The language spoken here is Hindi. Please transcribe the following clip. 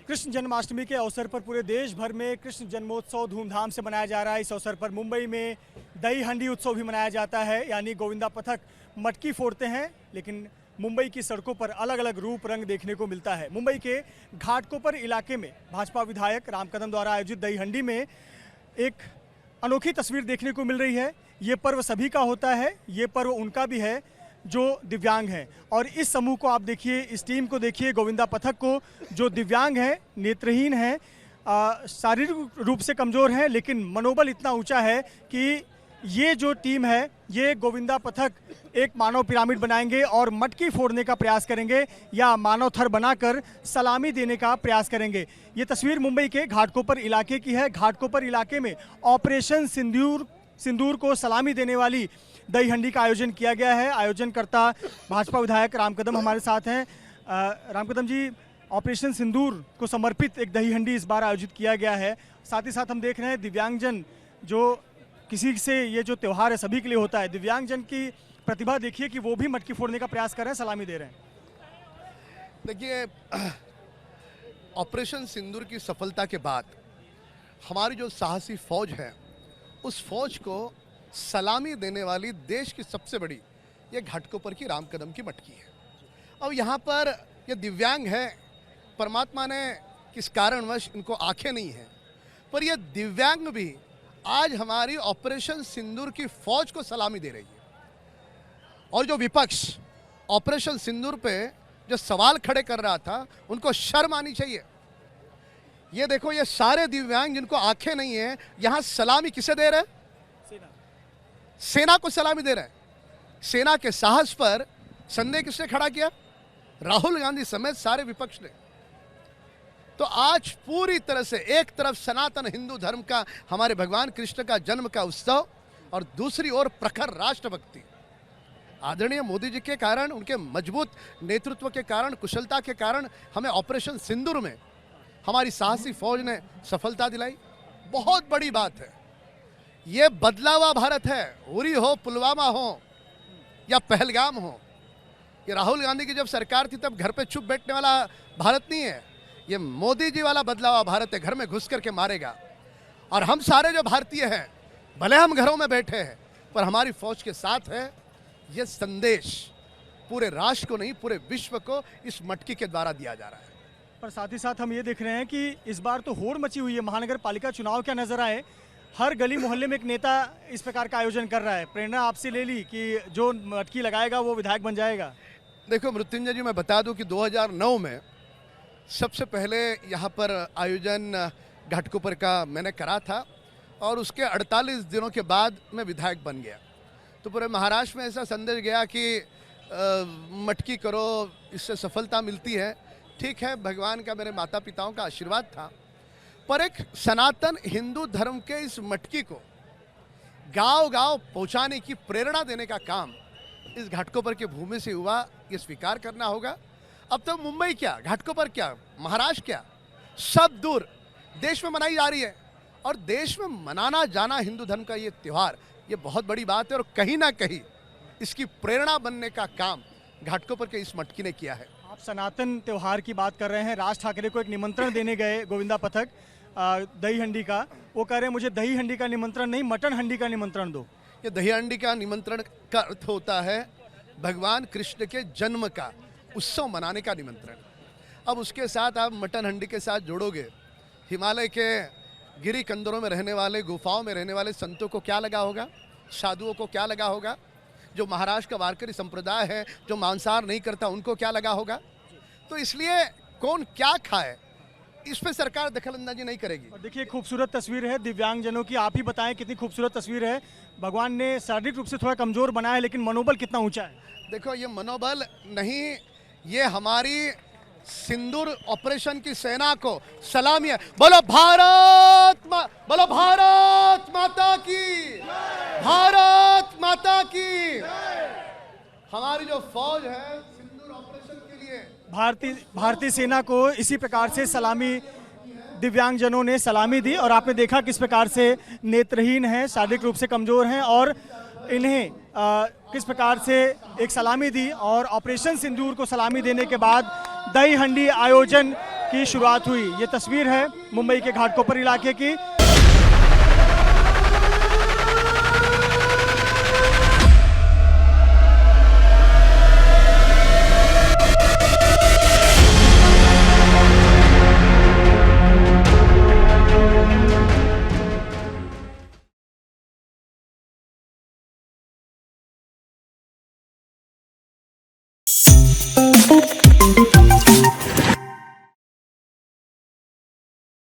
कृष्ण जन्माष्टमी के अवसर पर पूरे देश भर में कृष्ण जन्मोत्सव धूमधाम से मनाया जा रहा है। इस अवसर पर मुंबई में दही हंडी उत्सव भी मनाया जाता है, यानी गोविंदा पथक मटकी फोड़ते हैं, लेकिन मुंबई की सड़कों पर अलग अलग रूप रंग देखने को मिलता है। मुंबई के घाटकोपर इलाके में भाजपा विधायक राम कदम द्वारा आयोजित दही हंडी में एक अनोखी तस्वीर देखने को मिल रही है। ये पर्व सभी का होता है, ये पर्व उनका भी है जो दिव्यांग हैं। और इस समूह को आप देखिए, इस टीम को देखिए, गोविंदा पथक को, जो दिव्यांग हैं, नेत्रहीन हैं, शारीरिक रूप से कमज़ोर हैं, लेकिन मनोबल इतना ऊंचा है कि ये जो टीम है, ये गोविंदा पथक एक मानव पिरामिड बनाएंगे और मटकी फोड़ने का प्रयास करेंगे या मानव थर बनाकर सलामी देने का प्रयास करेंगे। ये तस्वीर मुंबई के घाटकोपर इलाके की है। घाटकोपर इलाके में ऑपरेशन सिंदूर को सलामी देने वाली दही हंडी का आयोजन किया गया है। आयोजनकर्ता भाजपा विधायक राम कदम हमारे साथ हैं। राम कदम जी, ऑपरेशन सिंदूर को समर्पित एक दही हंडी इस बार आयोजित किया गया है। साथ ही साथ हम देख रहे हैं दिव्यांगजन, जो किसी से ये जो त्यौहार है सभी के लिए होता है, दिव्यांगजन की प्रतिभा देखिए कि वो भी मटकी फोड़ने का प्रयास कर रहे हैं, सलामी दे रहे हैं। देखिए, ऑपरेशन सिंदूर की सफलता के बाद हमारी जो साहसी फौज है, उस फौज को सलामी देने वाली देश की सबसे बड़ी ये घाटकोपर की राम कदम की मटकी है। अब यहाँ पर ये दिव्यांग है, परमात्मा ने किस कारणवश इनको आंखें नहीं हैं, पर ये दिव्यांग भी आज हमारी ऑपरेशन सिंदूर की फौज को सलामी दे रही है। और जो विपक्ष ऑपरेशन सिंदूर पे जो सवाल खड़े कर रहा था, उनको शर्म आनी चाहिए। ये देखो, ये सारे दिव्यांग जिनको आंखें नहीं है, यहां सलामी किसे दे रहे हैं? सेना को सलामी दे रहे हैं। सेना के साहस पर संदेह किसने खड़ा किया? राहुल गांधी समेत सारे विपक्ष ने। तो आज पूरी तरह से एक तरफ सनातन हिंदू धर्म का, हमारे भगवान कृष्ण का जन्म का उत्सव, और दूसरी ओर प्रखर राष्ट्रभक्ति। आदरणीय मोदी जी के कारण, उनके मजबूत नेतृत्व के कारण, कुशलता के कारण हमें ऑपरेशन सिंदूर में हमारी साहसी फौज ने सफलता दिलाई। बहुत बड़ी बात है। ये बदला हुआ भारत है। उरी हो, पुलवामा हो या पहलगाम हो, ये राहुल गांधी की जब सरकार थी तब घर पे चुप बैठने वाला भारत नहीं है। ये मोदी जी वाला बदला हुआ भारत है। घर में घुस करके मारेगा। और हम सारे जो भारतीय हैं, भले हम घरों में बैठे हैं, पर हमारी फौज के साथ है। ये संदेश पूरे राष्ट्र को नहीं, पूरे विश्व को इस मटकी के द्वारा दिया जा रहा है। पर साथ ही साथ हम ये देख रहे हैं कि इस बार तो होड़ मची हुई है। महानगर पालिका चुनाव क्या नजर आए, हर गली मोहल्ले में एक नेता इस प्रकार का आयोजन कर रहा है। प्रेरणा आपसे ले ली कि जो मटकी लगाएगा वो विधायक बन जाएगा। देखो मृत्युंजय जी, मैं बता दूं कि 2009 में सबसे पहले यहाँ पर आयोजन घाटकोपर का मैंने करा था, और उसके 48 दिनों के बाद मैं विधायक बन गया। तो पूरे महाराष्ट्र में ऐसा संदेश गया कि मटकी करो, इससे सफलता मिलती है। ठीक है, भगवान का, मेरे माता पिताओं का आशीर्वाद था, पर एक सनातन हिंदू धर्म के इस मटकी को गांव गांव पहुंचाने की, प्रेरणा देने का काम इस घाटकोपर की भूमि से हुआ। ये स्वीकार करना होगा। अब तो मुंबई क्या, घाटकोपर क्या, महाराष्ट्र क्या, सब दूर देश में मनाई जा रही है। और देश में मनाना जाना हिंदू धर्म का ये त्यौहार, ये बहुत बड़ी बात है। और कहीं ना कहीं इसकी प्रेरणा बनने का काम घाटकोपर के इस मटकी ने किया है। आप सनातन त्यौहार की बात कर रहे हैं। राज ठाकरे को एक निमंत्रण देने गए गोविंदा पथक दही हंडी का, वो कह रहे हैं मुझे दही हंडी का निमंत्रण नहीं, मटन हंडी का निमंत्रण दो। ये दही हंडी का निमंत्रण का अर्थ होता है भगवान कृष्ण के जन्म का उत्सव मनाने का निमंत्रण। अब उसके साथ आप मटन हंडी के साथ जोड़ोगे, हिमालय के गिरी कंदरों में रहने वाले, गुफाओं में रहने वाले संतों को क्या लगा होगा, साधुओं को क्या लगा होगा, जो महाराष्ट्र का वारकरी संप्रदाय है, जो मांसाहार नहीं करता, उनको क्या लगा होगा। तो इसलिए कौन क्या खाए, इस पे सरकार दखलंदाजी नहीं करेगी। और देखिए, खूबसूरत तस्वीर है दिव्यांगजनों की। आप ही बताएं कितनी खूबसूरत तस्वीर है। भगवान ने शारीरिक रूप से थोड़ा कमजोर बनाया है, लेकिन मनोबल कितना ऊंचा है। देखो, ये मनोबल नहीं, ये हमारी सिंदूर ऑपरेशन की सेना को सलामी है। बोलो भारत माता की, भारत माता की। हमारी जो फौज है सिंदूर ऑपरेशन के लिए, भारतीय सेना को इसी प्रकार से सलामी दिव्यांगजनों ने सलामी दी। और आपने देखा किस प्रकार से नेत्रहीन हैं, शारीरिक रूप से कमजोर हैं, और इन्हें किस प्रकार से एक सलामी दी। और ऑपरेशन सिंदूर को सलामी देने के बाद दही हंडी आयोजन की शुरुआत हुई। ये तस्वीर है मुंबई के घाटकोपर इलाके की,